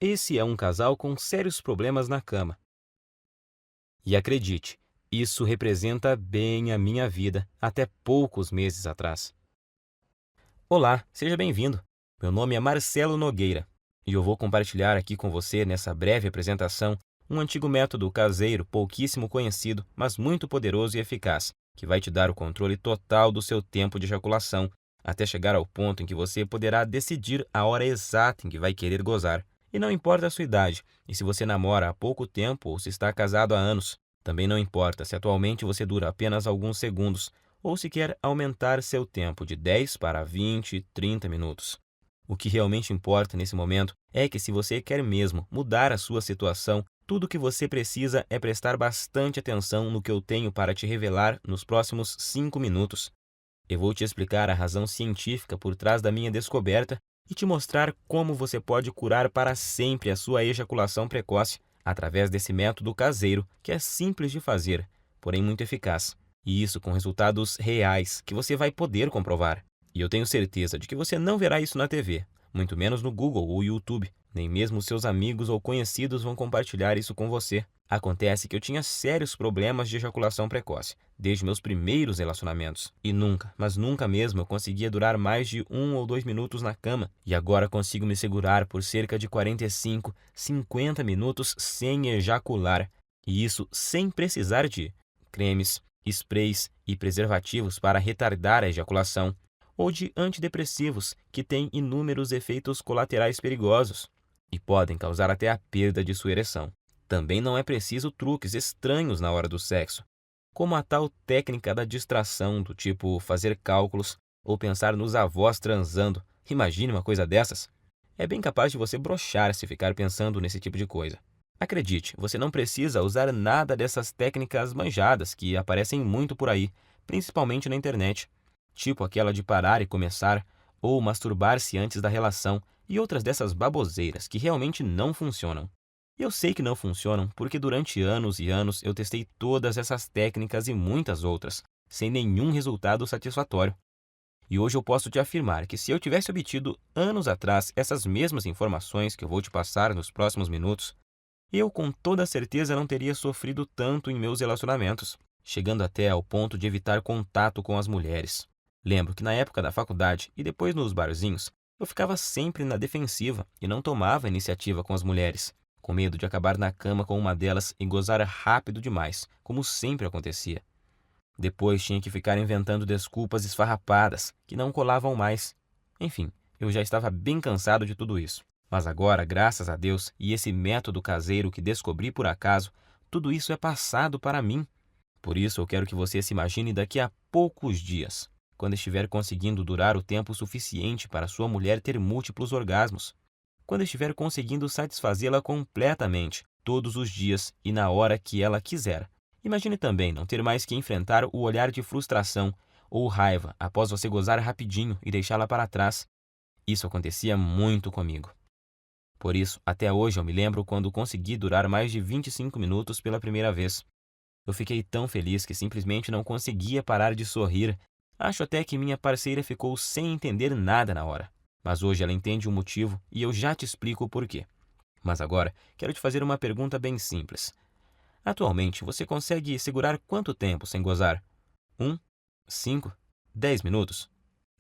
Esse é um casal com sérios problemas na cama. E acredite, isso representa bem a minha vida até poucos meses atrás. Olá, seja bem-vindo. Meu nome é Marcelo Nogueira e eu vou compartilhar aqui com você, nessa breve apresentação, um antigo método caseiro pouquíssimo conhecido, mas muito poderoso e eficaz, que vai te dar o controle total do seu tempo de ejaculação, até chegar ao ponto em que você poderá decidir a hora exata em que vai querer gozar. E não importa a sua idade, e se você namora há pouco tempo ou se está casado há anos. Também não importa se atualmente você dura apenas alguns segundos, ou se quer aumentar seu tempo de 10 para 20, 30 minutos. O que realmente importa nesse momento é que, se você quer mesmo mudar a sua situação, tudo o que você precisa é prestar bastante atenção no que eu tenho para te revelar nos próximos 5 minutos. Eu vou te explicar a razão científica por trás da minha descoberta e te mostrar como você pode curar para sempre a sua ejaculação precoce através desse método caseiro que é simples de fazer, porém muito eficaz. E isso com resultados reais que você vai poder comprovar. E eu tenho certeza de que você não verá isso na TV, muito menos no Google ou YouTube. Nem mesmo seus amigos ou conhecidos vão compartilhar isso com você. Acontece que eu tinha sérios problemas de ejaculação precoce, desde meus primeiros relacionamentos. E nunca, mas nunca mesmo eu conseguia durar mais de 1 ou 2 minutos na cama. E agora consigo me segurar por cerca de 45, 50 minutos sem ejacular. E isso sem precisar de cremes, sprays e preservativos para retardar a ejaculação, ou de antidepressivos que têm inúmeros efeitos colaterais perigosos e podem causar até a perda de sua ereção. Também não é preciso truques estranhos na hora do sexo, como a tal técnica da distração, do tipo fazer cálculos ou pensar nos avós transando. Imagine uma coisa dessas. É bem capaz de você broxar se ficar pensando nesse tipo de coisa. Acredite, você não precisa usar nada dessas técnicas manjadas que aparecem muito por aí, principalmente na internet, tipo aquela de parar e começar, ou masturbar-se antes da relação, e outras dessas baboseiras que realmente não funcionam. E eu sei que não funcionam porque durante anos e anos eu testei todas essas técnicas e muitas outras, sem nenhum resultado satisfatório. E hoje eu posso te afirmar que, se eu tivesse obtido anos atrás essas mesmas informações que eu vou te passar nos próximos minutos, eu com toda certeza não teria sofrido tanto em meus relacionamentos, chegando até ao ponto de evitar contato com as mulheres. Lembro que na época da faculdade e depois nos barzinhos, eu ficava sempre na defensiva e não tomava iniciativa com as mulheres, com medo de acabar na cama com uma delas e gozar rápido demais, como sempre acontecia. Depois tinha que ficar inventando desculpas esfarrapadas que não colavam mais. Enfim, eu já estava bem cansado de tudo isso. Mas agora, graças a Deus e esse método caseiro que descobri por acaso, tudo isso é passado para mim. Por isso eu quero que você se imagine daqui a poucos dias, quando estiver conseguindo durar o tempo suficiente para sua mulher ter múltiplos orgasmos. Quando estiver conseguindo satisfazê-la completamente, todos os dias e na hora que ela quiser. Imagine também não ter mais que enfrentar o olhar de frustração ou raiva após você gozar rapidinho e deixá-la para trás. Isso acontecia muito comigo. Por isso, até hoje eu me lembro quando consegui durar mais de 25 minutos pela primeira vez. Eu fiquei tão feliz que simplesmente não conseguia parar de sorrir. Acho até que minha parceira ficou sem entender nada na hora. Mas hoje ela entende o motivo e eu já te explico o porquê. Mas agora, quero te fazer uma pergunta bem simples. Atualmente, você consegue segurar quanto tempo sem gozar? 1, 5, 10 minutos?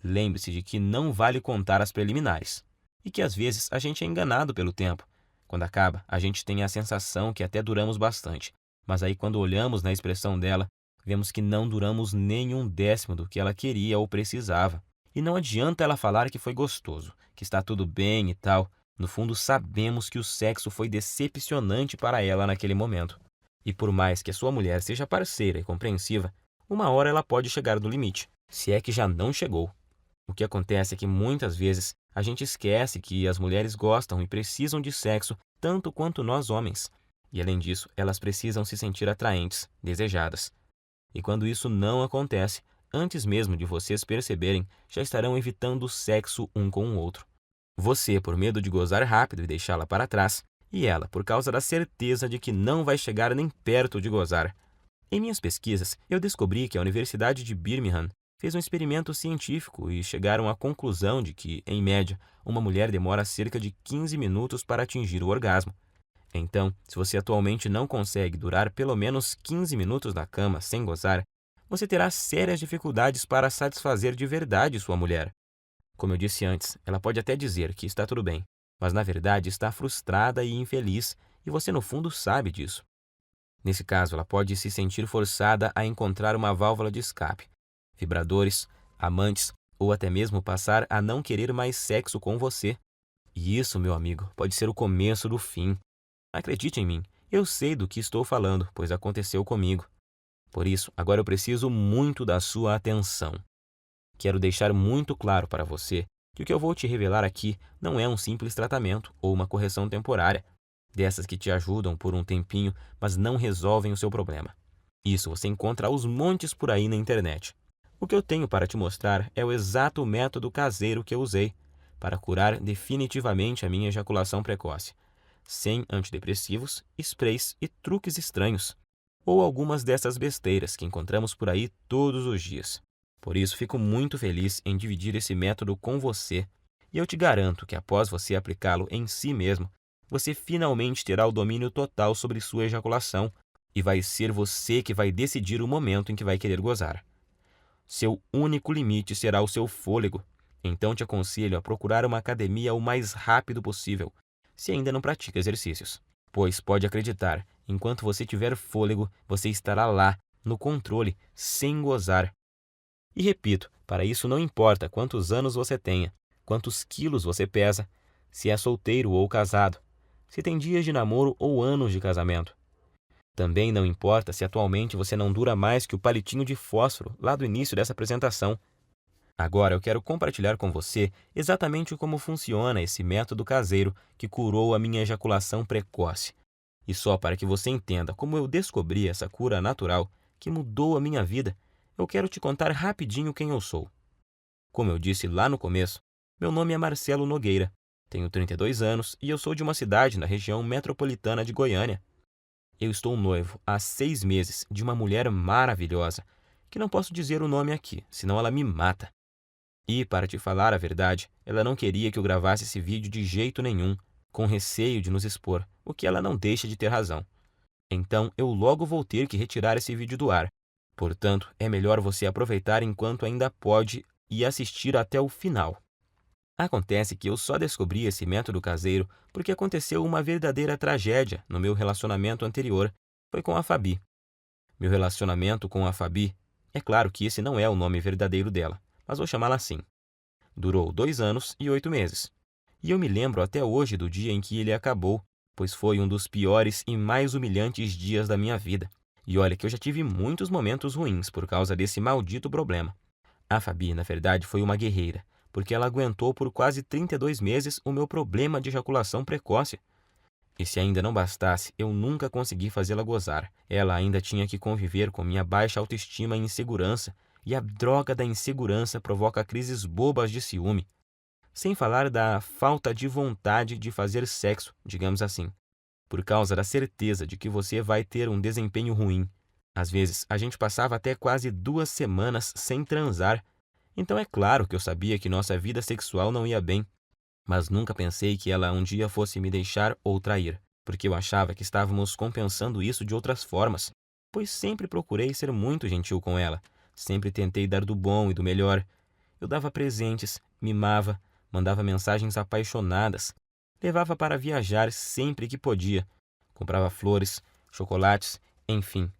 Lembre-se de que não vale contar as preliminares. E que às vezes a gente é enganado pelo tempo. Quando acaba, a gente tem a sensação que até duramos bastante. Mas aí, quando olhamos na expressão dela, vemos que não duramos nem um décimo do que ela queria ou precisava. E não adianta ela falar que foi gostoso, que está tudo bem e tal. No fundo, sabemos que o sexo foi decepcionante para ela naquele momento. E por mais que a sua mulher seja parceira e compreensiva, uma hora ela pode chegar no limite, se é que já não chegou. O que acontece é que muitas vezes a gente esquece que as mulheres gostam e precisam de sexo tanto quanto nós homens. E além disso, elas precisam se sentir atraentes, desejadas. E quando isso não acontece, antes mesmo de vocês perceberem, já estarão evitando o sexo um com o outro. Você, por medo de gozar rápido e deixá-la para trás, e ela, por causa da certeza de que não vai chegar nem perto de gozar. Em minhas pesquisas, eu descobri que a Universidade de Birmingham, fez um experimento científico e chegaram à conclusão de que, em média, uma mulher demora cerca de 15 minutos para atingir o orgasmo. Então, se você atualmente não consegue durar pelo menos 15 minutos na cama sem gozar, você terá sérias dificuldades para satisfazer de verdade sua mulher. Como eu disse antes, ela pode até dizer que está tudo bem, mas na verdade está frustrada e infeliz, e você no fundo sabe disso. Nesse caso, ela pode se sentir forçada a encontrar uma válvula de escape, vibradores, amantes ou até mesmo passar a não querer mais sexo com você. E isso, meu amigo, pode ser o começo do fim. Acredite em mim, eu sei do que estou falando, pois aconteceu comigo. Por isso, agora eu preciso muito da sua atenção. Quero deixar muito claro para você que o que eu vou te revelar aqui não é um simples tratamento ou uma correção temporária, dessas que te ajudam por um tempinho, mas não resolvem o seu problema. Isso você encontra aos montes por aí na internet. O que eu tenho para te mostrar é o exato método caseiro que eu usei para curar definitivamente a minha ejaculação precoce, sem antidepressivos, sprays e truques estranhos, ou algumas dessas besteiras que encontramos por aí todos os dias. Por isso, fico muito feliz em dividir esse método com você, e eu te garanto que após você aplicá-lo em si mesmo, você finalmente terá o domínio total sobre sua ejaculação, e vai ser você que vai decidir o momento em que vai querer gozar. Seu único limite será o seu fôlego, então te aconselho a procurar uma academia o mais rápido possível, se ainda não pratica exercícios. Pois pode acreditar, enquanto você tiver fôlego, você estará lá, no controle, sem gozar. E repito, para isso não importa quantos anos você tenha, quantos quilos você pesa, se é solteiro ou casado, se tem dias de namoro ou anos de casamento. Também não importa se atualmente você não dura mais que o palitinho de fósforo lá do início dessa apresentação. Agora eu quero compartilhar com você exatamente como funciona esse método caseiro que curou a minha ejaculação precoce. E só para que você entenda como eu descobri essa cura natural que mudou a minha vida, eu quero te contar rapidinho quem eu sou. Como eu disse lá no começo, meu nome é Marcelo Nogueira, tenho 32 anos e eu sou de uma cidade na região metropolitana de Goiânia. Eu estou noivo há 6 meses de uma mulher maravilhosa, que não posso dizer o nome aqui, senão ela me mata. E, para te falar a verdade, ela não queria que eu gravasse esse vídeo de jeito nenhum, com receio de nos expor, o que ela não deixa de ter razão. Então, eu logo vou ter que retirar esse vídeo do ar. Portanto, é melhor você aproveitar enquanto ainda pode e assistir até o final. Acontece que eu só descobri esse método caseiro porque aconteceu uma verdadeira tragédia no meu relacionamento anterior. Foi com a Fabi. Meu relacionamento com a Fabi, é claro que esse não é o nome verdadeiro dela, mas vou chamá-la assim. Durou 2 anos e 8 meses. E eu me lembro até hoje do dia em que ele acabou, pois foi um dos piores e mais humilhantes dias da minha vida. E olha que eu já tive muitos momentos ruins por causa desse maldito problema. A Fabi, na verdade, foi uma guerreira, porque ela aguentou por quase 32 meses o meu problema de ejaculação precoce. E se ainda não bastasse, eu nunca consegui fazê-la gozar. Ela ainda tinha que conviver com minha baixa autoestima e insegurança, e a droga da insegurança provoca crises bobas de ciúme. Sem falar da falta de vontade de fazer sexo, digamos assim, por causa da certeza de que você vai ter um desempenho ruim. Às vezes, a gente passava até quase 2 semanas sem transar. Então é claro que eu sabia que nossa vida sexual não ia bem, mas nunca pensei que ela um dia fosse me deixar ou trair, porque eu achava que estávamos compensando isso de outras formas, pois sempre procurei ser muito gentil com ela, sempre tentei dar do bom e do melhor. Eu dava presentes, mimava, mandava mensagens apaixonadas, levava para viajar sempre que podia, comprava flores, chocolates, enfim.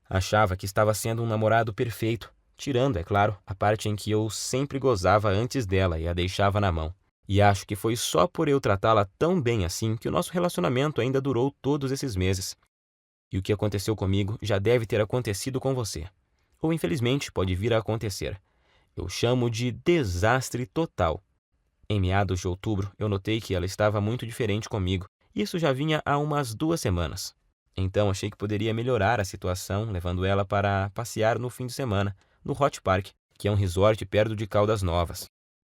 Achava que estava sendo um namorado perfeito, tirando, é claro, a parte em que eu sempre gozava antes dela e a deixava na mão. E acho que foi só por eu tratá-la tão bem assim que o nosso relacionamento ainda durou todos esses meses. E o que aconteceu comigo já deve ter acontecido com você. Ou infelizmente pode vir a acontecer. Eu chamo de desastre total. Em meados de outubro, eu notei que ela estava muito diferente comigo. Isso já vinha há umas 2 semanas. Então achei que poderia melhorar a situação, levando ela para passear no fim de semana, no Hot Park, que é um resort perto de Caldas Novas.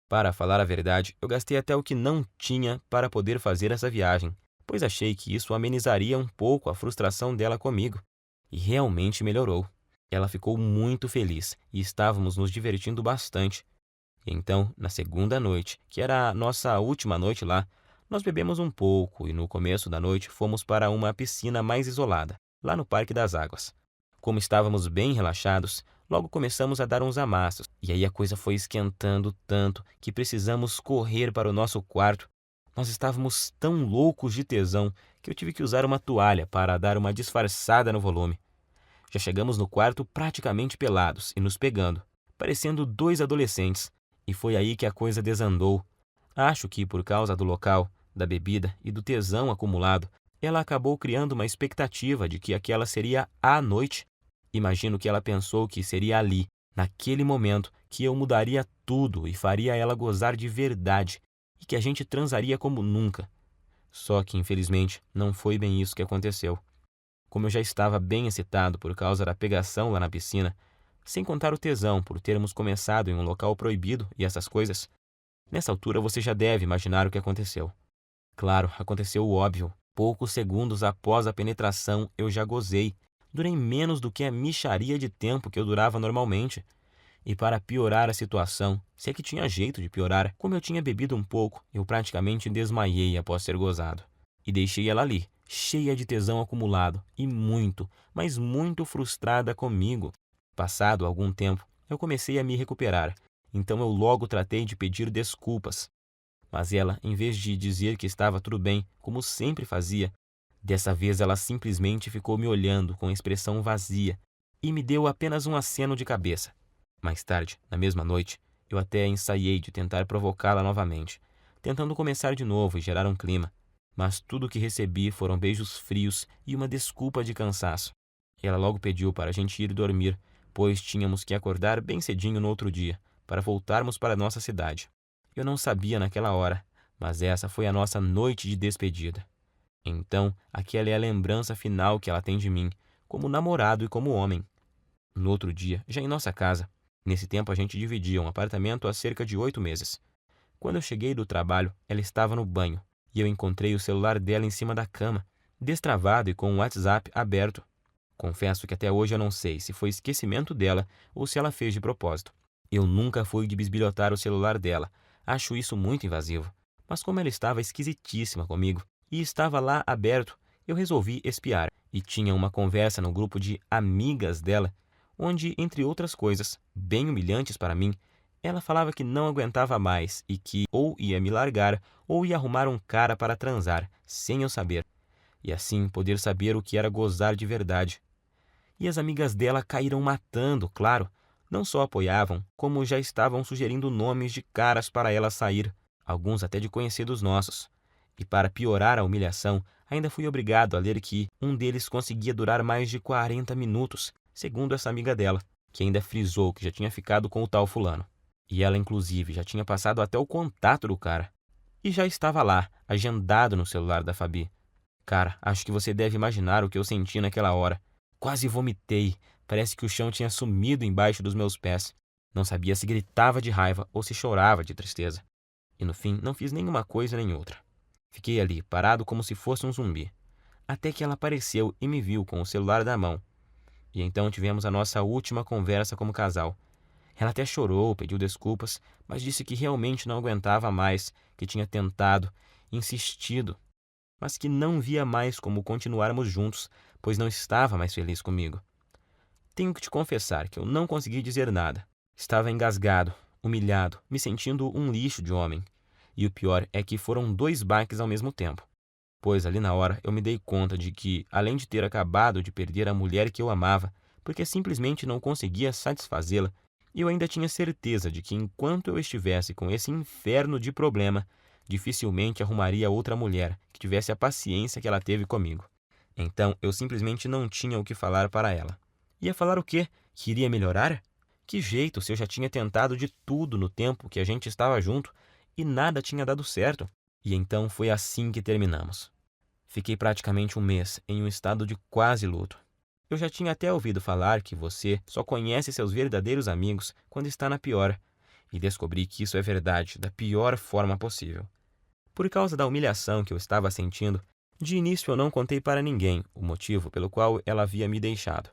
Para falar a verdade, eu gastei até o que não tinha para poder fazer essa viagem, pois achei que isso amenizaria um pouco a frustração dela comigo. E realmente melhorou. Ela ficou muito feliz e estávamos nos divertindo bastante. E então, na segunda noite, que era a nossa última noite lá, nós bebemos um pouco e no começo da noite fomos para uma piscina mais isolada, lá no Parque das Águas. Como estávamos bem relaxados, logo começamos a dar uns amassos, e aí a coisa foi esquentando tanto que precisamos correr para o nosso quarto. Nós estávamos tão loucos de tesão que eu tive que usar uma toalha para dar uma disfarçada no volume. Já chegamos no quarto praticamente pelados e nos pegando, parecendo dois adolescentes, e foi aí que a coisa desandou. Acho que por causa do local, da bebida e do tesão acumulado, ela acabou criando uma expectativa de que aquela seria a noite. Imagino que ela pensou que seria ali, naquele momento, que eu mudaria tudo e faria ela gozar de verdade, e que a gente transaria como nunca. Só que, infelizmente, não foi bem isso que aconteceu. Como eu já estava bem excitado por causa da pegação lá na piscina, sem contar o tesão por termos começado em um local proibido e essas coisas, nessa altura você já deve imaginar o que aconteceu. Claro, aconteceu o óbvio. Poucos segundos após a penetração, eu já gozei. Durei menos do que a mixaria de tempo que eu durava normalmente. E para piorar a situação, se é que tinha jeito de piorar, como eu tinha bebido um pouco, eu praticamente desmaiei após ter gozado. E deixei ela ali, cheia de tesão acumulado e muito, mas muito frustrada comigo. Passado algum tempo, eu comecei a me recuperar, então eu logo tratei de pedir desculpas. Mas ela, em vez de dizer que estava tudo bem, como sempre fazia, dessa vez ela simplesmente ficou me olhando com expressão vazia e me deu apenas um aceno de cabeça. Mais tarde, na mesma noite, eu até ensaiei de tentar provocá-la novamente, tentando começar de novo e gerar um clima. Mas tudo o que recebi foram beijos frios e uma desculpa de cansaço. Ela logo pediu para a gente ir dormir, pois tínhamos que acordar bem cedinho no outro dia, para voltarmos para nossa cidade. Eu não sabia naquela hora, mas essa foi a nossa noite de despedida. Então, aquela é a lembrança final que ela tem de mim, como namorado e como homem. No outro dia, já em nossa casa, nesse tempo a gente dividia um apartamento há cerca de 8 meses. Quando eu cheguei do trabalho, ela estava no banho, e eu encontrei o celular dela em cima da cama, destravado e com o WhatsApp aberto. Confesso que até hoje eu não sei se foi esquecimento dela ou se ela fez de propósito. Eu nunca fui de bisbilhotar o celular dela, acho isso muito invasivo. Mas como ela estava esquisitíssima comigo e estava lá aberto, eu resolvi espiar. E tinha uma conversa no grupo de amigas dela, onde, entre outras coisas, bem humilhantes para mim, ela falava que não aguentava mais e que ou ia me largar ou ia arrumar um cara para transar, sem eu saber. E assim poder saber o que era gozar de verdade. E as amigas dela caíram matando, claro. Não só apoiavam, como já estavam sugerindo nomes de caras para ela sair, alguns até de conhecidos nossos. E para piorar a humilhação, ainda fui obrigado a ler que um deles conseguia durar mais de 40 minutos, segundo essa amiga dela, que ainda frisou que já tinha ficado com o tal fulano. E ela, inclusive, já tinha passado até o contato do cara. E já estava lá, agendado no celular da Fabi. Cara, acho que você deve imaginar o que eu senti naquela hora. Quase vomitei. Parece que o chão tinha sumido embaixo dos meus pés. Não sabia se gritava de raiva ou se chorava de tristeza. E no fim, não fiz nenhuma coisa nem outra. Fiquei ali, parado como se fosse um zumbi. Até que ela apareceu e me viu com o celular na mão. E então tivemos a nossa última conversa como casal. Ela até chorou, pediu desculpas, mas disse que realmente não aguentava mais, que tinha tentado, insistido, mas que não via mais como continuarmos juntos, pois não estava mais feliz comigo. Tenho que te confessar que eu não consegui dizer nada. Estava engasgado, humilhado, me sentindo um lixo de homem. E o pior é que foram 2 baques ao mesmo tempo. Pois ali na hora eu me dei conta de que, além de ter acabado de perder a mulher que eu amava, porque simplesmente não conseguia satisfazê-la, eu ainda tinha certeza de que enquanto eu estivesse com esse inferno de problema, dificilmente arrumaria outra mulher que tivesse a paciência que ela teve comigo. Então eu simplesmente não tinha o que falar para ela. Ia falar o quê? Que iria melhorar? Que jeito se eu já tinha tentado de tudo no tempo que a gente estava junto e nada tinha dado certo? E então foi assim que terminamos. Fiquei praticamente um mês em um estado de quase luto. Eu já tinha até ouvido falar que você só conhece seus verdadeiros amigos quando está na pior, e descobri que isso é verdade da pior forma possível. Por causa da humilhação que eu estava sentindo, de início eu não contei para ninguém o motivo pelo qual ela havia me deixado.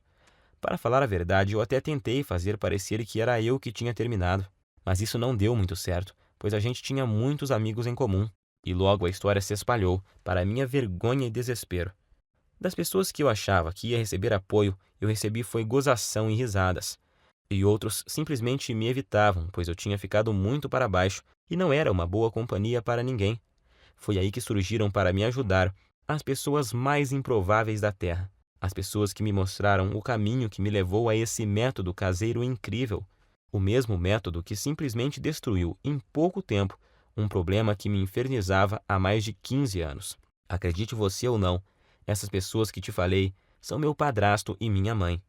Para falar a verdade, eu até tentei fazer parecer que era eu que tinha terminado, mas isso não deu muito certo, pois a gente tinha muitos amigos em comum, e logo a história se espalhou, para minha vergonha e desespero. Das pessoas que eu achava que ia receber apoio, eu recebi foi gozação e risadas. E outros simplesmente me evitavam, pois eu tinha ficado muito para baixo e não era uma boa companhia para ninguém. Foi aí que surgiram para me ajudar as pessoas mais improváveis da Terra. As pessoas que me mostraram o caminho que me levou a esse método caseiro incrível. O mesmo método que simplesmente destruiu, em pouco tempo, um problema que me infernizava há mais de 15 anos. Acredite você ou não, essas pessoas que te falei são meu padrasto e minha mãe.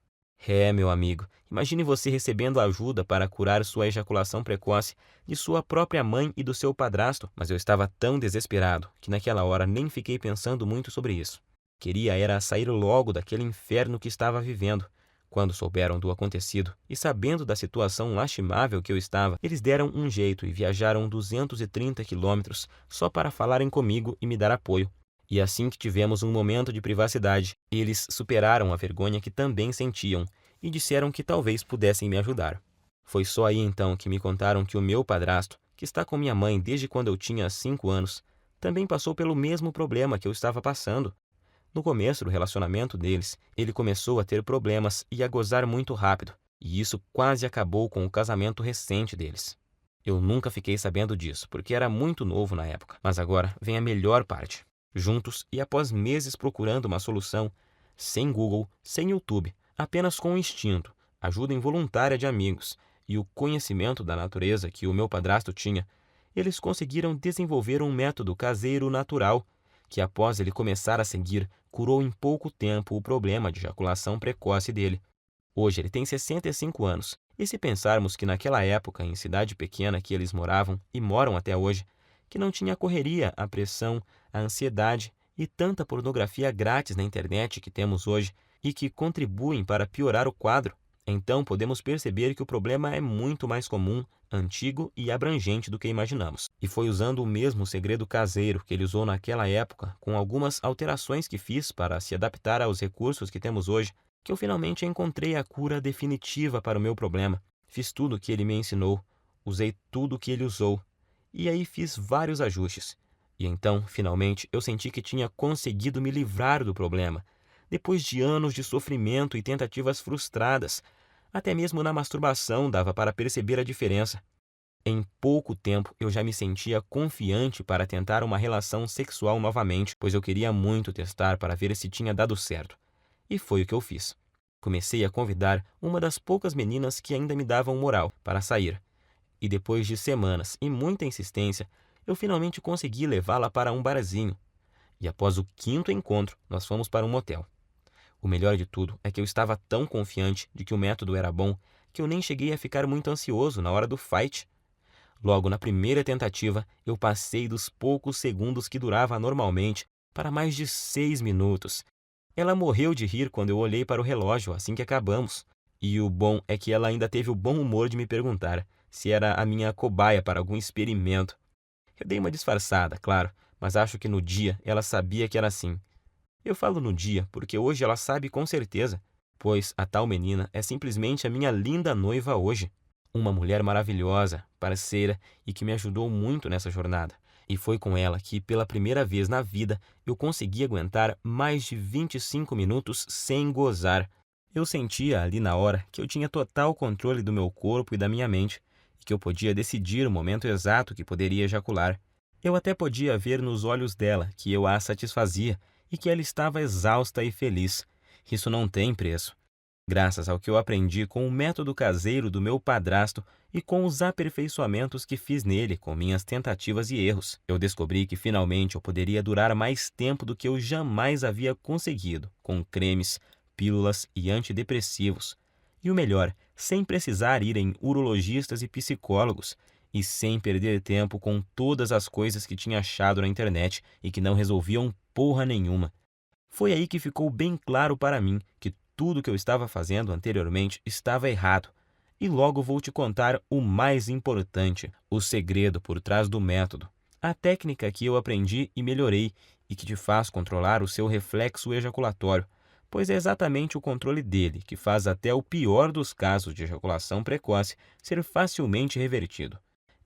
Meu amigo, imagine você recebendo ajuda para curar sua ejaculação precoce de sua própria mãe e do seu padrasto, mas eu estava tão desesperado que naquela hora nem fiquei pensando muito sobre isso. Queria era sair logo daquele inferno que estava vivendo. Quando souberam do acontecido e sabendo da situação lastimável que eu estava, eles deram um jeito e viajaram 230 quilômetros só para falarem comigo e me dar apoio. E assim que tivemos um momento de privacidade, eles superaram a vergonha que também sentiam e disseram que talvez pudessem me ajudar. Foi só aí então que me contaram que o meu padrasto, que está com minha mãe desde quando eu tinha 5 anos, também passou pelo mesmo problema que eu estava passando. No começo do relacionamento deles, ele começou a ter problemas e a gozar muito rápido, e isso quase acabou com o casamento recente deles. Eu nunca fiquei sabendo disso, porque era muito novo na época, mas agora vem a melhor parte. Juntos e após meses procurando uma solução, sem Google, sem YouTube, apenas com o instinto, ajuda involuntária de amigos e o conhecimento da natureza que o meu padrasto tinha, eles conseguiram desenvolver um método caseiro natural que, após ele começar a seguir, curou em pouco tempo o problema de ejaculação precoce dele. Hoje ele tem 65 anos, e se pensarmos que naquela época, em cidade pequena que eles moravam e moram até hoje, que não tinha a correria, a pressão, a ansiedade e tanta pornografia grátis na internet que temos hoje e que contribuem para piorar o quadro, então podemos perceber que o problema é muito mais comum, antigo e abrangente do que imaginamos. E foi usando o mesmo segredo caseiro que ele usou naquela época, com algumas alterações que fiz para se adaptar aos recursos que temos hoje, que eu finalmente encontrei a cura definitiva para o meu problema. Fiz tudo o que ele me ensinou, usei tudo o que ele usou, e aí fiz vários ajustes. E então, finalmente, eu senti que tinha conseguido me livrar do problema, depois de anos de sofrimento e tentativas frustradas. Até mesmo na masturbação dava para perceber a diferença. Em pouco tempo, eu já me sentia confiante para tentar uma relação sexual novamente, pois eu queria muito testar para ver se tinha dado certo. E foi o que eu fiz. Comecei a convidar uma das poucas meninas que ainda me davam moral para sair. E depois de semanas e muita insistência, eu finalmente consegui levá-la para um barzinho. E após o 5º encontro, nós fomos para um motel. O melhor de tudo é que eu estava tão confiante de que o método era bom que eu nem cheguei a ficar muito ansioso na hora do fight. Logo na primeira tentativa, eu passei dos poucos segundos que durava normalmente para mais de 6 minutos. Ela morreu de rir quando eu olhei para o relógio assim que acabamos. E o bom é que ela ainda teve o bom humor de me perguntar se era a minha cobaia para algum experimento. Eu dei uma disfarçada, claro, mas acho que no dia ela sabia que era assim. Eu falo no dia porque hoje ela sabe com certeza, pois a tal menina é simplesmente a minha linda noiva hoje. Uma mulher maravilhosa, parceira e que me ajudou muito nessa jornada. E foi com ela que, pela primeira vez na vida, eu consegui aguentar mais de 25 minutos sem gozar. Eu sentia ali na hora que eu tinha total controle do meu corpo e da minha mente, e que eu podia decidir o momento exato que poderia ejacular. Eu até podia ver nos olhos dela que eu a satisfazia e que ela estava exausta e feliz. Isso não tem preço. Graças ao que eu aprendi com o método caseiro do meu padrasto e com os aperfeiçoamentos que fiz nele com minhas tentativas e erros, eu descobri que finalmente eu poderia durar mais tempo do que eu jamais havia conseguido, com cremes, pílulas e antidepressivos. E o melhor, sem precisar ir em urologistas e psicólogos, e sem perder tempo com todas as coisas que tinha achado na internet e que não resolviam porra nenhuma. Foi aí que ficou bem claro para mim que tudo que eu estava fazendo anteriormente estava errado. E logo vou te contar o mais importante, o segredo por trás do método. A técnica que eu aprendi e melhorei e que te faz controlar o seu reflexo ejaculatório, pois é exatamente o controle dele que faz até o pior dos casos de ejaculação precoce ser facilmente revertido.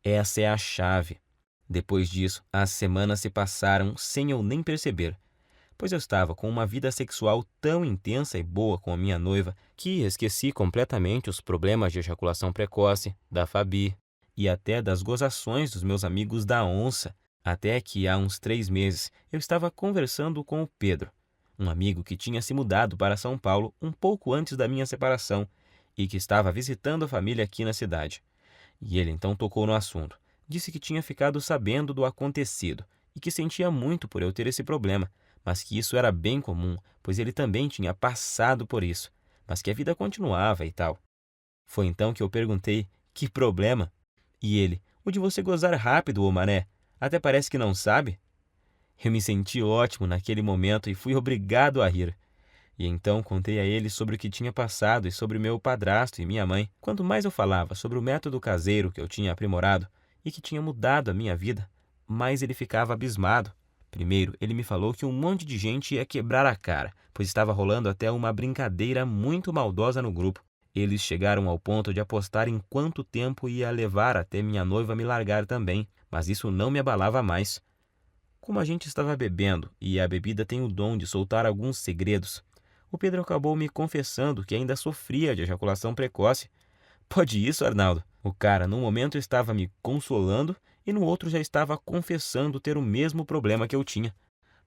Essa é a chave. Depois disso, as semanas se passaram sem eu nem perceber, pois eu estava com uma vida sexual tão intensa e boa com a minha noiva que esqueci completamente os problemas de ejaculação precoce, da Fabi e até das gozações dos meus amigos da onça, até que há uns 3 meses eu estava conversando com o Pedro, um amigo que tinha se mudado para São Paulo um pouco antes da minha separação e que estava visitando a família aqui na cidade. E ele então tocou no assunto. Disse que tinha ficado sabendo do acontecido e que sentia muito por eu ter esse problema, mas que isso era bem comum, pois ele também tinha passado por isso, mas que a vida continuava e tal. Foi então que eu perguntei: que problema? E ele: o de você gozar rápido, ô mané. Até parece que não sabe. Eu me senti ótimo naquele momento e fui obrigado a rir. E então contei a ele sobre o que tinha passado e sobre meu padrasto e minha mãe. Quanto mais eu falava sobre o método caseiro que eu tinha aprimorado e que tinha mudado a minha vida, mais ele ficava abismado. Primeiro, ele me falou que um monte de gente ia quebrar a cara, pois estava rolando até uma brincadeira muito maldosa no grupo. Eles chegaram ao ponto de apostar em quanto tempo ia levar até minha noiva me largar também, mas isso não me abalava mais. Como a gente estava bebendo, e a bebida tem o dom de soltar alguns segredos, o Pedro acabou me confessando que ainda sofria de ejaculação precoce. Pode isso, Arnaldo? O cara, num momento, estava me consolando e no outro já estava confessando ter o mesmo problema que eu tinha.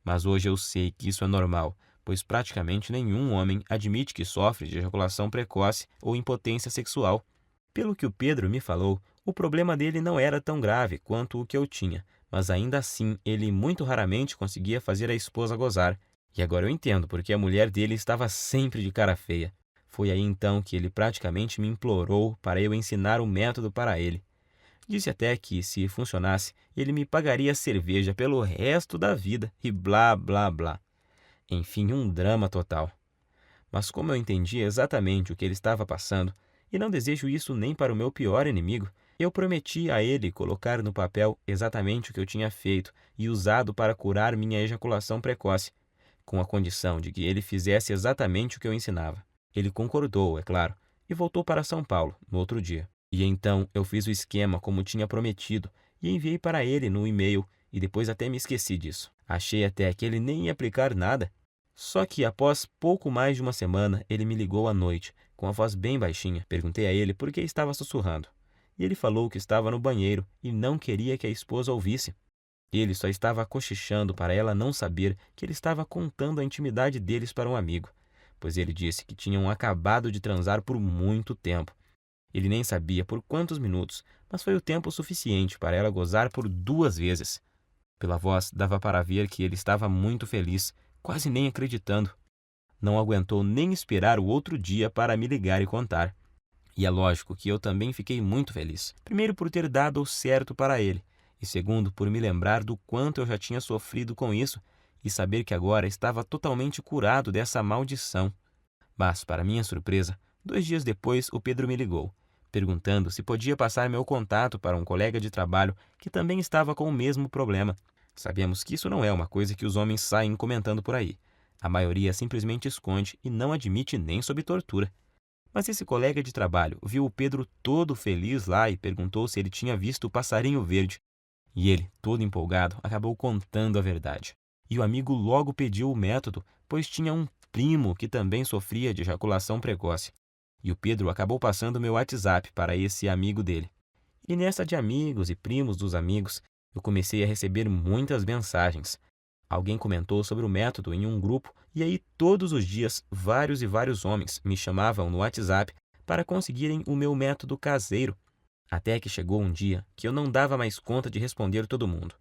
Mas hoje eu sei que isso é normal, pois praticamente nenhum homem admite que sofre de ejaculação precoce ou impotência sexual. Pelo que o Pedro me falou, o problema dele não era tão grave quanto o que eu tinha, mas ainda assim ele muito raramente conseguia fazer a esposa gozar. E agora eu entendo porque a mulher dele estava sempre de cara feia. Foi aí então que ele praticamente me implorou para eu ensinar o método para ele. Disse até que, se funcionasse, ele me pagaria cerveja pelo resto da vida e blá blá blá. Enfim, um drama total. Mas como eu entendi exatamente o que ele estava passando, e não desejo isso nem para o meu pior inimigo, eu prometi a ele colocar no papel exatamente o que eu tinha feito e usado para curar minha ejaculação precoce, com a condição de que ele fizesse exatamente o que eu ensinava. Ele concordou, é claro, e voltou para São Paulo no outro dia. E então eu fiz o esquema como tinha prometido e enviei para ele no e-mail e depois até me esqueci disso. Achei até que ele nem ia aplicar nada. Só que após pouco mais de uma semana, ele me ligou à noite, com a voz bem baixinha. Perguntei a ele por que estava sussurrando. E ele falou que estava no banheiro e não queria que a esposa ouvisse. Ele só estava cochichando para ela não saber que ele estava contando a intimidade deles para um amigo, pois ele disse que tinham acabado de transar por muito tempo. Ele nem sabia por quantos minutos, mas foi o tempo suficiente para ela gozar por 2 vezes. Pela voz, dava para ver que ele estava muito feliz, quase nem acreditando. Não aguentou nem esperar o outro dia para me ligar e contar. E é lógico que eu também fiquei muito feliz. Primeiro por ter dado o certo para ele, e segundo por me lembrar do quanto eu já tinha sofrido com isso e saber que agora estava totalmente curado dessa maldição. Mas, para minha surpresa, 2 dias depois o Pedro me ligou, perguntando se podia passar meu contato para um colega de trabalho que também estava com o mesmo problema. Sabemos que isso não é uma coisa que os homens saem comentando por aí. A maioria simplesmente esconde e não admite nem sob tortura. Mas esse colega de trabalho viu o Pedro todo feliz lá e perguntou se ele tinha visto o passarinho verde. E ele, todo empolgado, acabou contando a verdade. E o amigo logo pediu o método, pois tinha um primo que também sofria de ejaculação precoce. E o Pedro acabou passando meu WhatsApp para esse amigo dele. E nessa de amigos e primos dos amigos, eu comecei a receber muitas mensagens. Alguém comentou sobre o método em um grupo e aí todos os dias vários e vários homens me chamavam no WhatsApp para conseguirem o meu método caseiro. Até que chegou um dia que eu não dava mais conta de responder todo mundo.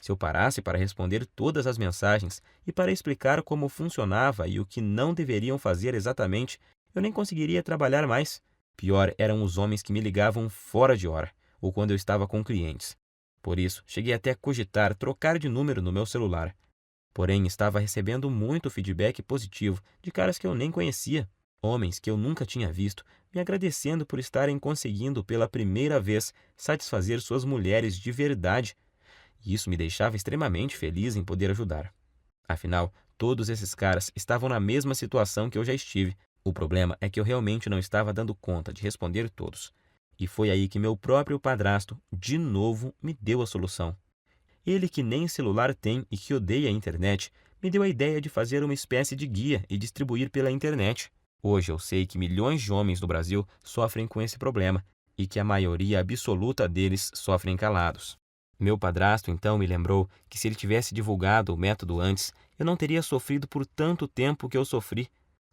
Se eu parasse para responder todas as mensagens e para explicar como funcionava e o que não deveriam fazer exatamente, eu nem conseguiria trabalhar mais. Pior eram os homens que me ligavam fora de hora, ou quando eu estava com clientes. Por isso, cheguei até a cogitar trocar de número no meu celular. Porém, estava recebendo muito feedback positivo de caras que eu nem conhecia, homens que eu nunca tinha visto, me agradecendo por estarem conseguindo pela primeira vez satisfazer suas mulheres de verdade. E isso me deixava extremamente feliz em poder ajudar. Afinal, Todos esses caras estavam na mesma situação que eu já estive. O problema é que eu realmente não estava dando conta de responder todos. E foi aí que meu próprio padrasto, de novo, me deu a solução. Ele, que nem celular tem e que odeia a internet, me deu a ideia de fazer uma espécie de guia e distribuir pela internet. Hoje eu sei que milhões de homens no Brasil sofrem com esse problema e que a maioria absoluta deles sofrem calados. Meu padrasto então me lembrou que se ele tivesse divulgado o método antes, eu não teria sofrido por tanto tempo que eu sofri.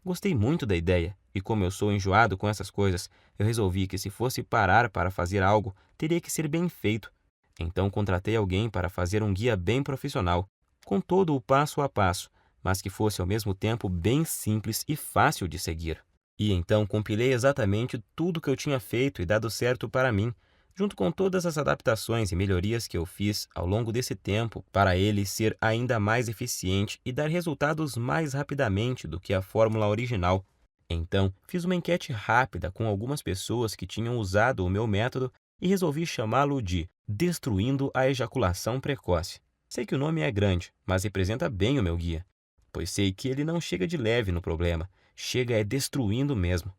Gostei muito da ideia e, como eu sou enjoado com essas coisas, eu resolvi que se fosse parar para fazer algo, teria que ser bem feito. Então contratei alguém para fazer um guia bem profissional, com todo o passo a passo, mas que fosse ao mesmo tempo bem simples e fácil de seguir. E então compilei exatamente tudo que eu tinha feito e dado certo para mim, junto com todas as adaptações e melhorias que eu fiz ao longo desse tempo para ele ser ainda mais eficiente e dar resultados mais rapidamente do que a fórmula original. Então, fiz uma enquete rápida com algumas pessoas que tinham usado o meu método e resolvi chamá-lo de Destruindo a Ejaculação Precoce. Sei que o nome é grande, mas representa bem o meu guia, pois sei que ele não chega de leve no problema, chega é destruindo mesmo.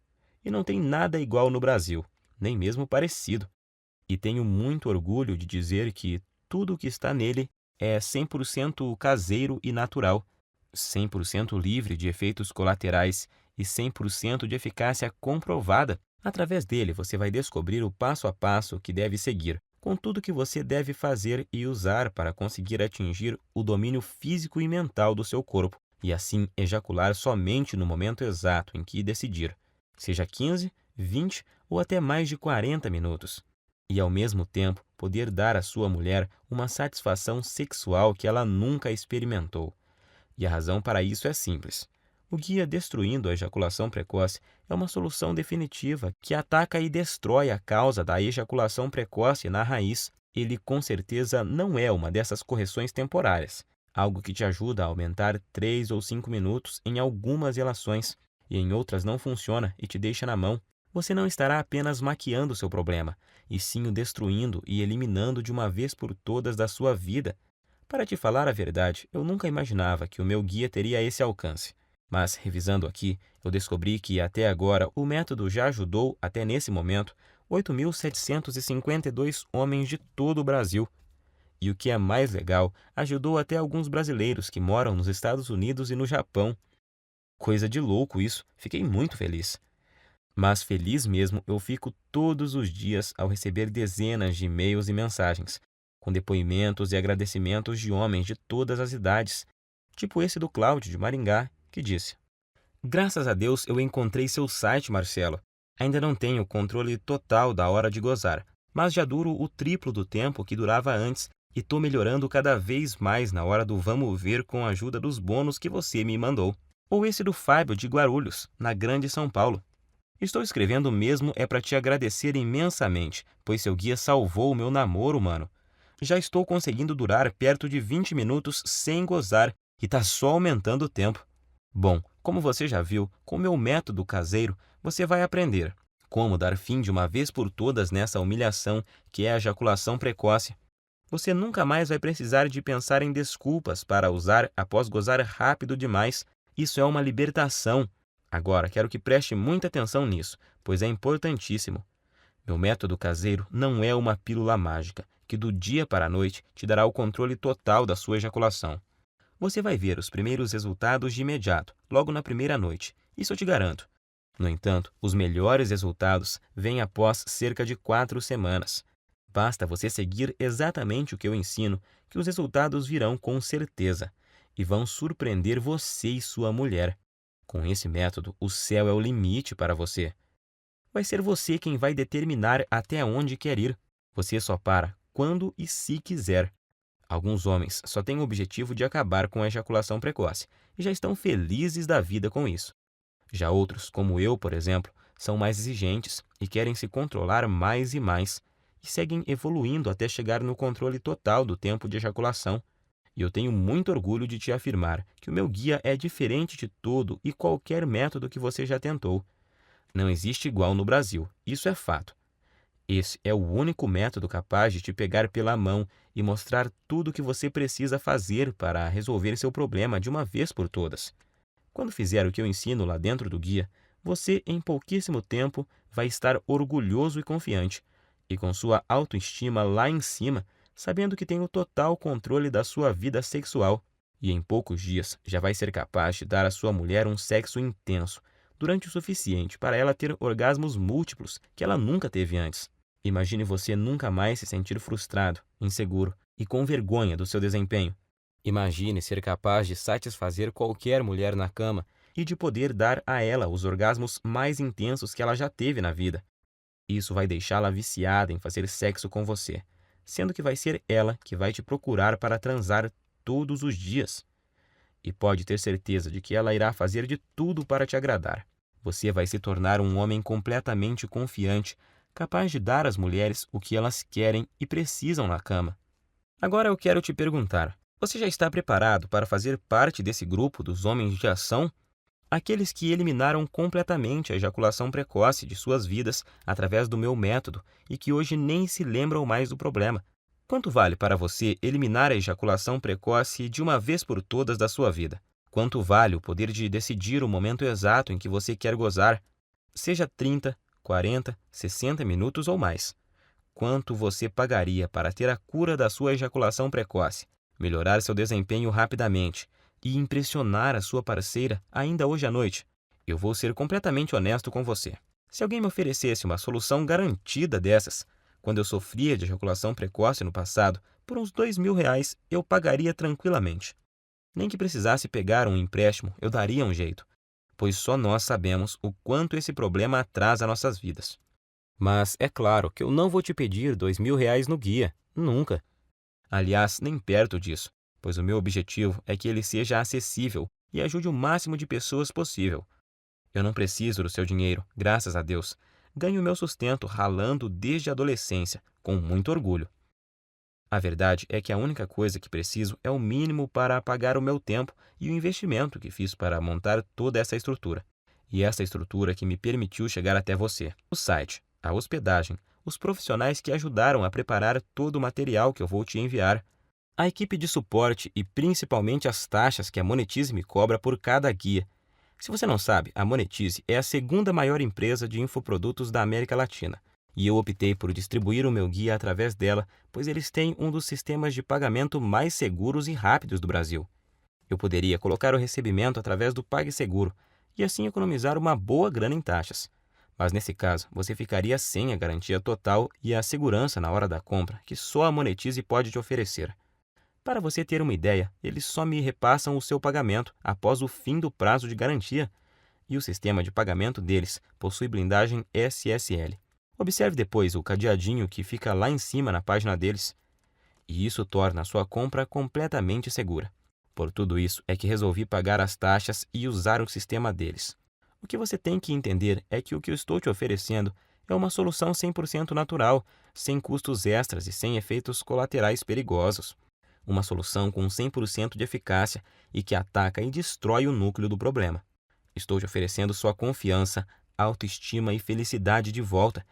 E não tem nada igual no Brasil, nem mesmo parecido. E tenho muito orgulho de dizer que tudo o que está nele é 100% caseiro e natural, 100% livre de efeitos colaterais e 100% de eficácia comprovada. Através dele, você vai descobrir o passo a passo que deve seguir, com tudo que você deve fazer e usar para conseguir atingir o domínio físico e mental do seu corpo, e assim ejacular somente no momento exato em que decidir, seja 15, 20 ou até mais de 40 minutos. E ao mesmo tempo poder dar à sua mulher uma satisfação sexual que ela nunca experimentou. E a razão para isso é simples. O guia Destruindo a Ejaculação Precoce é uma solução definitiva que ataca e destrói a causa da ejaculação precoce na raiz. Ele com certeza não é uma dessas correções temporárias, algo que te ajuda a aumentar 3 ou 5 minutos em algumas relações e em outras não funciona e te deixa na mão. Você não estará apenas maquiando seu problema, e sim o destruindo e eliminando de uma vez por todas da sua vida. Para te falar a verdade, eu nunca imaginava que o meu guia teria esse alcance. Mas, revisando aqui, eu descobri que até agora o método já ajudou, até nesse momento, 8.752 homens de todo o Brasil. E o que é mais legal, ajudou até alguns brasileiros que moram nos Estados Unidos e no Japão. Coisa de louco isso, fiquei muito feliz. Mas feliz mesmo eu fico todos os dias ao receber dezenas de e-mails e mensagens, com depoimentos e agradecimentos de homens de todas as idades, tipo esse do Cláudio de Maringá, que disse: Graças a Deus eu encontrei seu site, Marcelo. Ainda não tenho controle total da hora de gozar, mas já duro o triplo do tempo que durava antes e tô melhorando cada vez mais na hora do vamos ver com a ajuda dos bônus que você me mandou. Ou esse do Fábio de Guarulhos, na Grande São Paulo. Estou escrevendo mesmo é para te agradecer imensamente, pois seu guia salvou o meu namoro, mano. Já estou conseguindo durar perto de 20 minutos sem gozar e tá só aumentando o tempo. Bom, como você já viu, com o meu método caseiro, você vai aprender como dar fim de uma vez por todas nessa humilhação que é a ejaculação precoce. Você nunca mais vai precisar de pensar em desculpas para usar após gozar rápido demais. Isso é uma libertação. Agora, quero que preste muita atenção nisso, pois é importantíssimo. Meu método caseiro não é uma pílula mágica, que do dia para a noite te dará o controle total da sua ejaculação. Você vai ver os primeiros resultados de imediato, logo na primeira noite, isso eu te garanto. No entanto, os melhores resultados vêm após cerca de 4 semanas. Basta você seguir exatamente o que eu ensino, que os resultados virão com certeza, e vão surpreender você e sua mulher. Com esse método, o céu é o limite para você. Vai ser você quem vai determinar até onde quer ir. Você só para quando e se quiser. Alguns homens só têm o objetivo de acabar com a ejaculação precoce e já estão felizes da vida com isso. Já outros, como eu, por exemplo, são mais exigentes e querem se controlar mais e mais, e seguem evoluindo até chegar no controle total do tempo de ejaculação. E eu tenho muito orgulho de te afirmar que o meu guia é diferente de todo e qualquer método que você já tentou. Não existe igual no Brasil, isso é fato. Esse é o único método capaz de te pegar pela mão e mostrar tudo o que você precisa fazer para resolver seu problema de uma vez por todas. Quando fizer o que eu ensino lá dentro do guia, você, em pouquíssimo tempo, vai estar orgulhoso e confiante, e com sua autoestima lá em cima, sabendo que tem o total controle da sua vida sexual. E em poucos dias já vai ser capaz de dar à sua mulher um sexo intenso, durante o suficiente para ela ter orgasmos múltiplos que ela nunca teve antes. Imagine você nunca mais se sentir frustrado, inseguro e com vergonha do seu desempenho. Imagine ser capaz de satisfazer qualquer mulher na cama e de poder dar a ela os orgasmos mais intensos que ela já teve na vida. Isso vai deixá-la viciada em fazer sexo com você, sendo que vai ser ela que vai te procurar para transar todos os dias. E pode ter certeza de que ela irá fazer de tudo para te agradar. Você vai se tornar um homem completamente confiante, capaz de dar às mulheres o que elas querem e precisam na cama. Agora eu quero te perguntar: você já está preparado para fazer parte desse grupo dos homens de ação? Aqueles que eliminaram completamente a ejaculação precoce de suas vidas através do meu método e que hoje nem se lembram mais do problema. Quanto vale para você eliminar a ejaculação precoce de uma vez por todas da sua vida? Quanto vale o poder de decidir o momento exato em que você quer gozar, seja 30, 40, 60 minutos ou mais? Quanto você pagaria para ter a cura da sua ejaculação precoce, melhorar seu desempenho rapidamente e impressionar a sua parceira ainda hoje à noite? Eu vou ser completamente honesto com você. Se alguém me oferecesse uma solução garantida dessas, quando eu sofria de ejaculação precoce no passado, por uns R$ 2.000 eu pagaria tranquilamente. Nem que precisasse pegar um empréstimo, eu daria um jeito, pois só nós sabemos o quanto esse problema atrasa nossas vidas. Mas é claro que eu não vou te pedir R$ 2.000 no guia, nunca. Aliás, nem perto disso, pois o meu objetivo é que ele seja acessível e ajude o máximo de pessoas possível. Eu não preciso do seu dinheiro, graças a Deus. Ganho meu sustento ralando desde a adolescência, com muito orgulho. A verdade é que a única coisa que preciso é o mínimo para pagar o meu tempo e o investimento que fiz para montar toda essa estrutura. E essa estrutura que me permitiu chegar até você. O site, a hospedagem, os profissionais que ajudaram a preparar todo o material que eu vou te enviar, a equipe de suporte e principalmente as taxas que a Monetize me cobra por cada guia. Se você não sabe, a Monetize é a segunda maior empresa de infoprodutos da América Latina. E eu optei por distribuir o meu guia através dela, pois eles têm um dos sistemas de pagamento mais seguros e rápidos do Brasil. Eu poderia colocar o recebimento através do PagSeguro e assim economizar uma boa grana em taxas. Mas nesse caso, você ficaria sem a garantia total e a segurança na hora da compra que só a Monetize pode te oferecer. Para você ter uma ideia, eles só me repassam o seu pagamento após o fim do prazo de garantia, e o sistema de pagamento deles possui blindagem SSL. Observe depois o cadeadinho que fica lá em cima na página deles, e isso torna a sua compra completamente segura. Por tudo isso é que resolvi pagar as taxas e usar o sistema deles. O que você tem que entender é que o que eu estou te oferecendo é uma solução 100% natural, sem custos extras e sem efeitos colaterais perigosos. Uma solução com 100% de eficácia e que ataca e destrói o núcleo do problema. Estou te oferecendo sua confiança, autoestima e felicidade de volta.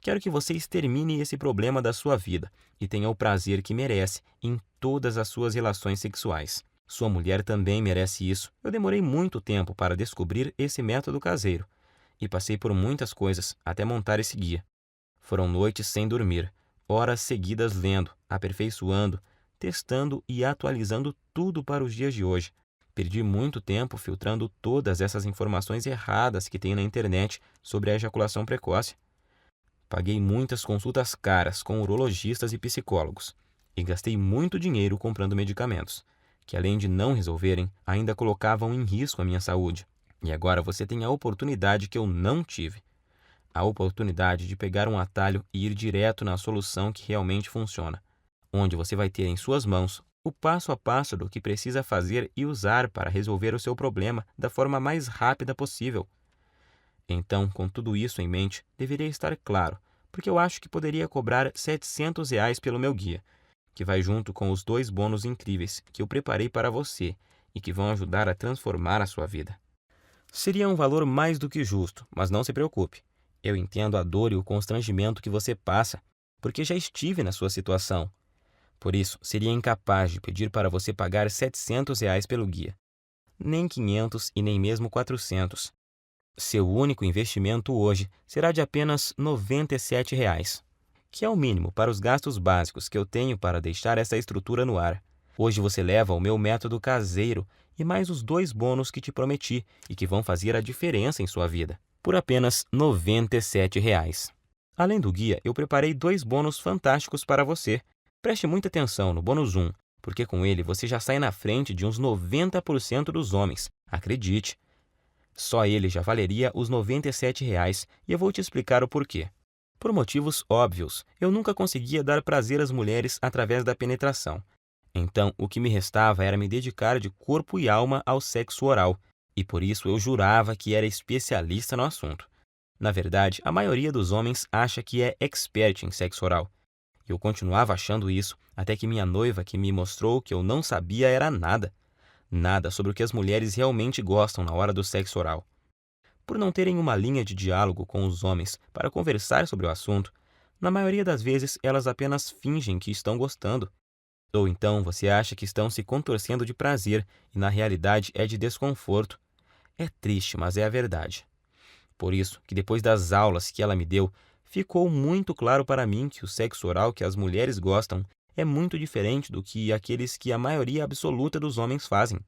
Quero que você extermine esse problema da sua vida e tenha o prazer que merece em todas as suas relações sexuais. Sua mulher também merece isso. Eu demorei muito tempo para descobrir esse método caseiro e passei por muitas coisas até montar esse guia. Foram noites sem dormir, horas seguidas lendo, aperfeiçoando, testando e atualizando tudo para os dias de hoje. Perdi muito tempo filtrando todas essas informações erradas que tem na internet sobre a ejaculação precoce. Paguei muitas consultas caras com urologistas e psicólogos e gastei muito dinheiro comprando medicamentos, que além de não resolverem, ainda colocavam em risco a minha saúde. E agora você tem a oportunidade que eu não tive. A oportunidade de pegar um atalho e ir direto na solução que realmente funciona, onde você vai ter em suas mãos o passo a passo do que precisa fazer e usar para resolver o seu problema da forma mais rápida possível. Então, com tudo isso em mente, deveria estar claro, porque eu acho que poderia cobrar R$ 700 pelo meu guia, que vai junto com os 2 bônus incríveis que eu preparei para você e que vão ajudar a transformar a sua vida. Seria um valor mais do que justo, mas não se preocupe. Eu entendo a dor e o constrangimento que você passa, porque já estive na sua situação. Por isso, seria incapaz de pedir para você pagar R$ 700 pelo guia. Nem 500 e nem mesmo 400. Seu único investimento hoje será de apenas R$ 97, que é o mínimo para os gastos básicos que eu tenho para deixar essa estrutura no ar. Hoje você leva o meu método caseiro e mais os 2 bônus que te prometi e que vão fazer a diferença em sua vida, por apenas R$ 97. Além do guia, eu preparei 2 bônus fantásticos para você. Preste muita atenção no bônus 1, porque com ele você já sai na frente de uns 90% dos homens. Acredite. Só ele já valeria os R$ 97 e eu vou te explicar o porquê. Por motivos óbvios, eu nunca conseguia dar prazer às mulheres através da penetração. Então, o que me restava era me dedicar de corpo e alma ao sexo oral, e por isso eu jurava que era especialista no assunto. Na verdade, a maioria dos homens acha que é expert em sexo oral. E eu continuava achando isso até que minha noiva que me mostrou que eu não sabia era nada. Nada sobre o que as mulheres realmente gostam na hora do sexo oral. Por não terem uma linha de diálogo com os homens para conversar sobre o assunto, na maioria das vezes elas apenas fingem que estão gostando. Ou então você acha que estão se contorcendo de prazer e na realidade é de desconforto. É triste, mas é a verdade. Por isso que depois das aulas que ela me deu, ficou muito claro para mim que o sexo oral que as mulheres gostam é muito diferente do que aqueles que a maioria absoluta dos homens fazem.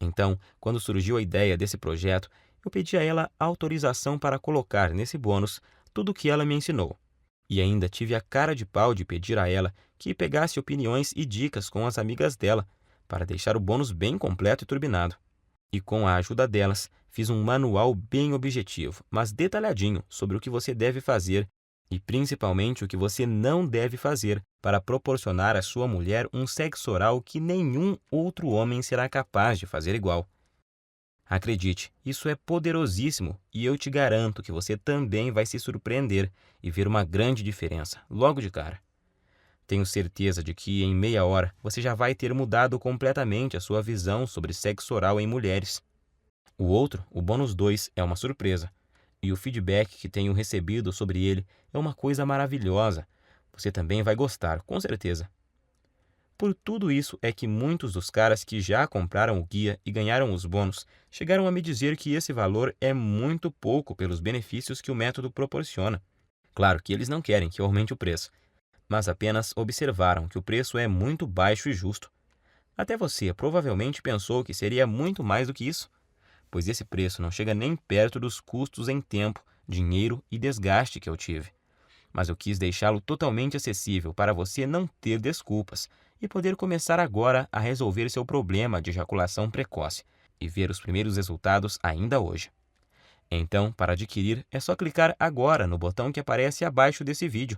Então, quando surgiu a ideia desse projeto, eu pedi a ela autorização para colocar nesse bônus tudo o que ela me ensinou. E ainda tive a cara de pau de pedir a ela que pegasse opiniões e dicas com as amigas dela, para deixar o bônus bem completo e turbinado. E com a ajuda delas, fiz um manual bem objetivo, mas detalhadinho sobre o que você deve fazer e principalmente o que você não deve fazer para proporcionar à sua mulher um sexo oral que nenhum outro homem será capaz de fazer igual. Acredite, isso é poderosíssimo e eu te garanto que você também vai se surpreender e ver uma grande diferença, logo de cara. Tenho certeza de que em meia hora você já vai ter mudado completamente a sua visão sobre sexo oral em mulheres. O outro, o bônus 2, é uma surpresa. E o feedback que tenho recebido sobre ele é uma coisa maravilhosa. Você também vai gostar, com certeza. Por tudo isso é que muitos dos caras que já compraram o guia e ganharam os bônus chegaram a me dizer que esse valor é muito pouco pelos benefícios que o método proporciona. Claro que eles não querem que eu aumente o preço, mas apenas observaram que o preço é muito baixo e justo. Até você provavelmente pensou que seria muito mais do que isso, pois esse preço não chega nem perto dos custos em tempo, dinheiro e desgaste que eu tive. Mas eu quis deixá-lo totalmente acessível para você não ter desculpas e poder começar agora a resolver seu problema de ejaculação precoce e ver os primeiros resultados ainda hoje. Então, para adquirir, é só clicar agora no botão que aparece abaixo desse vídeo.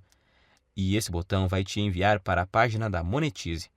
E esse botão vai te enviar para a página da Monetize.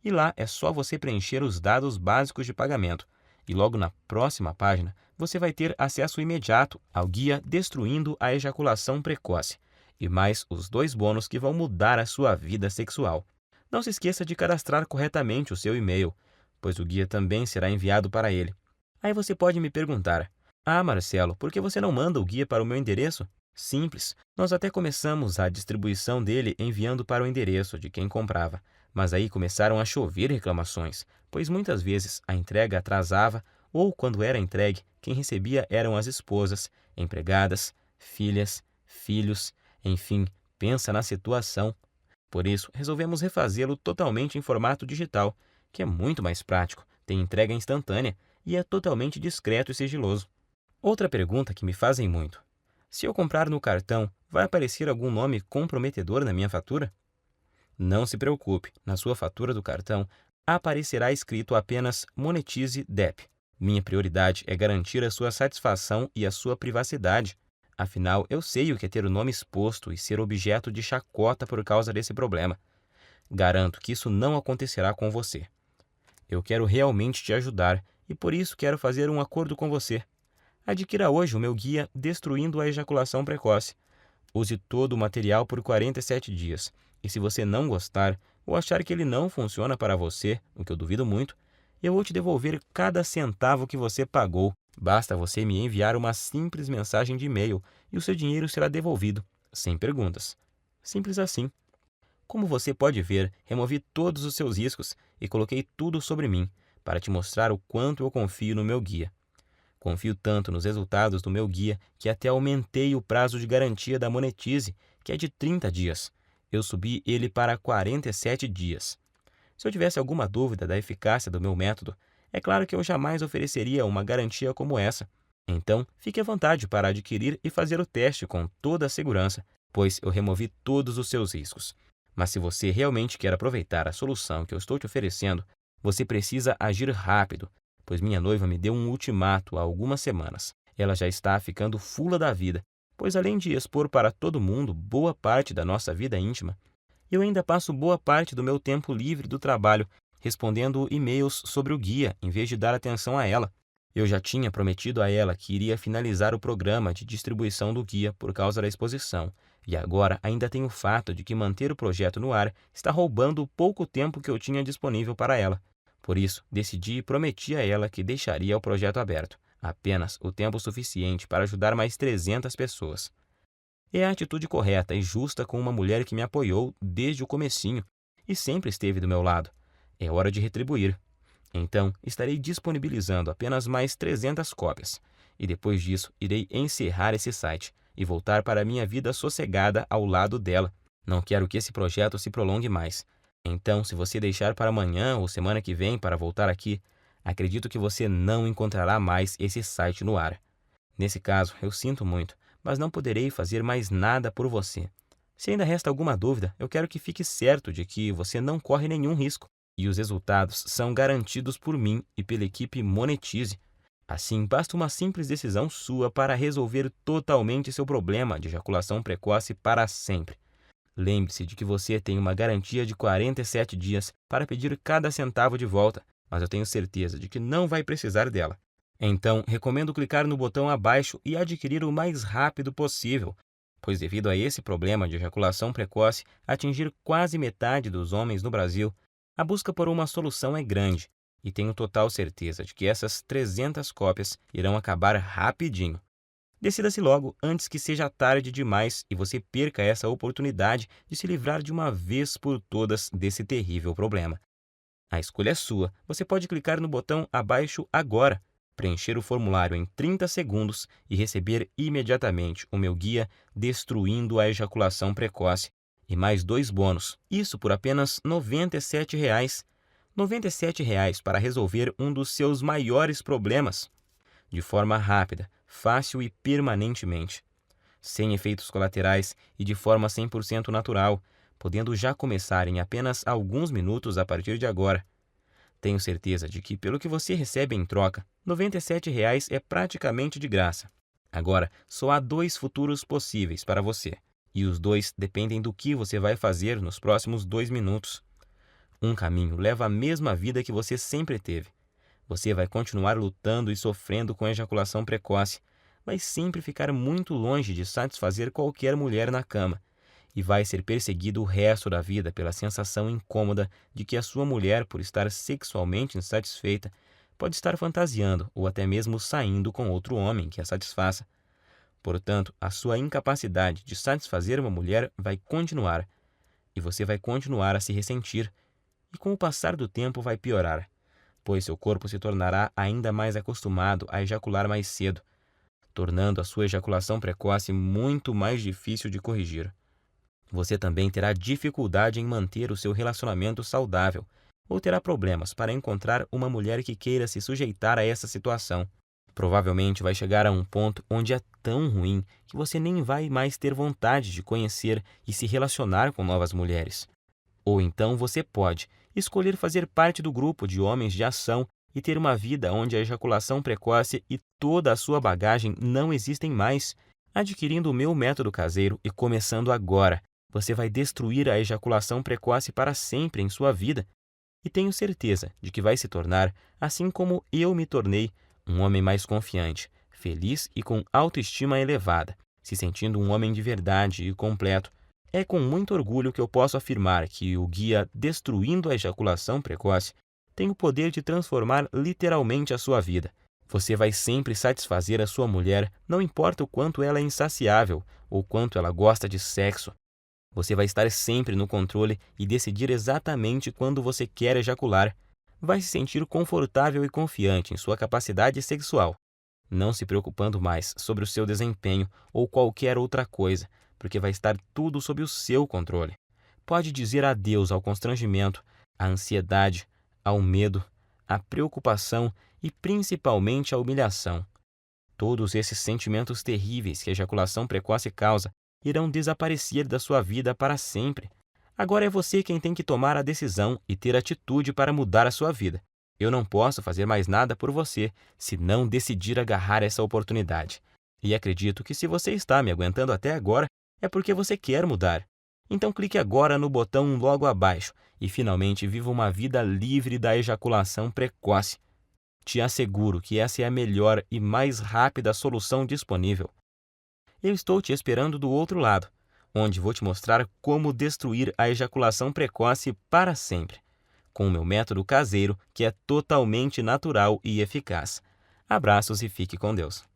E lá é só você preencher os dados básicos de pagamento. E logo na próxima página, você vai ter acesso imediato ao guia Destruindo a Ejaculação Precoce e mais os 2 bônus que vão mudar a sua vida sexual. Não se esqueça de cadastrar corretamente o seu e-mail, pois o guia também será enviado para ele. Aí você pode me perguntar: "Ah, Marcelo, por que você não manda o guia para o meu endereço?" Simples, nós até começamos a distribuição dele enviando para o endereço de quem comprava, mas aí começaram a chover reclamações, pois muitas vezes a entrega atrasava ou, quando era entregue, quem recebia eram as esposas, empregadas, filhas, filhos, enfim, pensa na situação. Por isso, resolvemos refazê-lo totalmente em formato digital, que é muito mais prático, tem entrega instantânea e é totalmente discreto e sigiloso. Outra pergunta que me fazem muito: se eu comprar no cartão, vai aparecer algum nome comprometedor na minha fatura? Não se preocupe, na sua fatura do cartão aparecerá escrito apenas Monetize DEP. Minha prioridade é garantir a sua satisfação e a sua privacidade. Afinal, eu sei o que é ter o nome exposto e ser objeto de chacota por causa desse problema. Garanto que isso não acontecerá com você. Eu quero realmente te ajudar e por isso quero fazer um acordo com você. Adquira hoje o meu guia Destruindo a Ejaculação Precoce. Use todo o material por 47 dias. E se você não gostar ou achar que ele não funciona para você, o que eu duvido muito, eu vou te devolver cada centavo que você pagou Basta você me enviar uma simples mensagem de e-mail e o seu dinheiro será devolvido, sem perguntas. Simples assim. Como você pode ver, removi todos os seus riscos e coloquei tudo sobre mim, para te mostrar o quanto eu confio no meu guia. Confio tanto nos resultados do meu guia que até aumentei o prazo de garantia da Monetize, que é de 30 dias. Eu subi ele para 47 dias. Se eu tivesse alguma dúvida da eficácia do meu método, é claro que eu jamais ofereceria uma garantia como essa. Então, fique à vontade para adquirir e fazer o teste com toda a segurança, pois eu removi todos os seus riscos. Mas se você realmente quer aproveitar a solução que eu estou te oferecendo, você precisa agir rápido, pois minha noiva me deu um ultimato há algumas semanas. Ela já está ficando fula da vida, pois além de expor para todo mundo boa parte da nossa vida íntima, eu ainda passo boa parte do meu tempo livre do trabalho respondendo e-mails sobre o guia em vez de dar atenção a ela. Eu já tinha prometido a ela que iria finalizar o programa de distribuição do guia por causa da exposição, e agora ainda tem o fato de que manter o projeto no ar está roubando o pouco tempo que eu tinha disponível para ela. Por isso, decidi e prometi a ela que deixaria o projeto aberto, apenas o tempo suficiente para ajudar mais 300 pessoas. É a atitude correta e justa com uma mulher que me apoiou desde o comecinho e sempre esteve do meu lado. É hora de retribuir. Então, estarei disponibilizando apenas mais 300 cópias. E depois disso, irei encerrar esse site e voltar para a minha vida sossegada ao lado dela. Não quero que esse projeto se prolongue mais. Então, se você deixar para amanhã ou semana que vem para voltar aqui, acredito que você não encontrará mais esse site no ar. Nesse caso, eu sinto muito, mas não poderei fazer mais nada por você. Se ainda resta alguma dúvida, eu quero que fique certo de que você não corre nenhum risco e os resultados são garantidos por mim e pela equipe Monetize. Assim, basta uma simples decisão sua para resolver totalmente seu problema de ejaculação precoce para sempre. Lembre-se de que você tem uma garantia de 47 dias para pedir cada centavo de volta, mas eu tenho certeza de que não vai precisar dela. Então, recomendo clicar no botão abaixo e adquirir o mais rápido possível, pois devido a esse problema de ejaculação precoce atingir quase metade dos homens no Brasil, a busca por uma solução é grande, e tenho total certeza de que essas 300 cópias irão acabar rapidinho. Decida-se logo antes que seja tarde demais e você perca essa oportunidade de se livrar de uma vez por todas desse terrível problema. A escolha é sua. Você pode clicar no botão abaixo agora, preencher o formulário em 30 segundos e receber imediatamente o meu guia Destruindo a Ejaculação Precoce e mais 2 bônus. Isso por apenas R$ 97,00. R$ 97,00 para resolver um dos seus maiores problemas, de forma rápida, fácil e permanentemente, sem efeitos colaterais e de forma 100% natural, podendo já começar em apenas alguns minutos a partir de agora. Tenho certeza de que, pelo que você recebe em troca, R$ 97,00 é praticamente de graça. Agora, só há 2 futuros possíveis para você, e os 2 dependem do que você vai fazer nos próximos 2 minutos. Um caminho leva à mesma vida que você sempre teve. Você vai continuar lutando e sofrendo com ejaculação precoce, vai sempre ficar muito longe de satisfazer qualquer mulher na cama, e vai ser perseguido o resto da vida pela sensação incômoda de que a sua mulher, por estar sexualmente insatisfeita, pode estar fantasiando ou até mesmo saindo com outro homem que a satisfaça. Portanto, a sua incapacidade de satisfazer uma mulher vai continuar, e você vai continuar a se ressentir, e com o passar do tempo vai piorar, pois seu corpo se tornará ainda mais acostumado a ejacular mais cedo, tornando a sua ejaculação precoce muito mais difícil de corrigir. Você também terá dificuldade em manter o seu relacionamento saudável ou terá problemas para encontrar uma mulher que queira se sujeitar a essa situação. Provavelmente vai chegar a um ponto onde é tão ruim que você nem vai mais ter vontade de conhecer e se relacionar com novas mulheres. Ou então você pode escolher fazer parte do grupo de homens de ação e ter uma vida onde a ejaculação precoce e toda a sua bagagem não existem mais. Adquirindo o meu método caseiro e começando agora, você vai destruir a ejaculação precoce para sempre em sua vida. E tenho certeza de que vai se tornar, assim como eu me tornei, um homem mais confiante, feliz e com autoestima elevada, se sentindo um homem de verdade e completo. É com muito orgulho que eu posso afirmar que o guia Destruindo a Ejaculação Precoce tem o poder de transformar literalmente a sua vida. Você vai sempre satisfazer a sua mulher, não importa o quanto ela é insaciável ou quanto ela gosta de sexo. Você vai estar sempre no controle e decidir exatamente quando você quer ejacular. Vai se sentir confortável e confiante em sua capacidade sexual, não se preocupando mais sobre o seu desempenho ou qualquer outra coisa, porque vai estar tudo sob o seu controle. Pode dizer adeus ao constrangimento, à ansiedade, ao medo, à preocupação e principalmente à humilhação. Todos esses sentimentos terríveis que a ejaculação precoce causa irão desaparecer da sua vida para sempre. Agora é você quem tem que tomar a decisão e ter atitude para mudar a sua vida. Eu não posso fazer mais nada por você se não decidir agarrar essa oportunidade. E acredito que se você está me aguentando até agora, é porque você quer mudar. Então clique agora no botão logo abaixo e finalmente viva uma vida livre da ejaculação precoce. Te asseguro que essa é a melhor e mais rápida solução disponível. Eu estou te esperando do outro lado, onde vou te mostrar como destruir a ejaculação precoce para sempre, com o meu método caseiro que é totalmente natural e eficaz. Abraços e fique com Deus.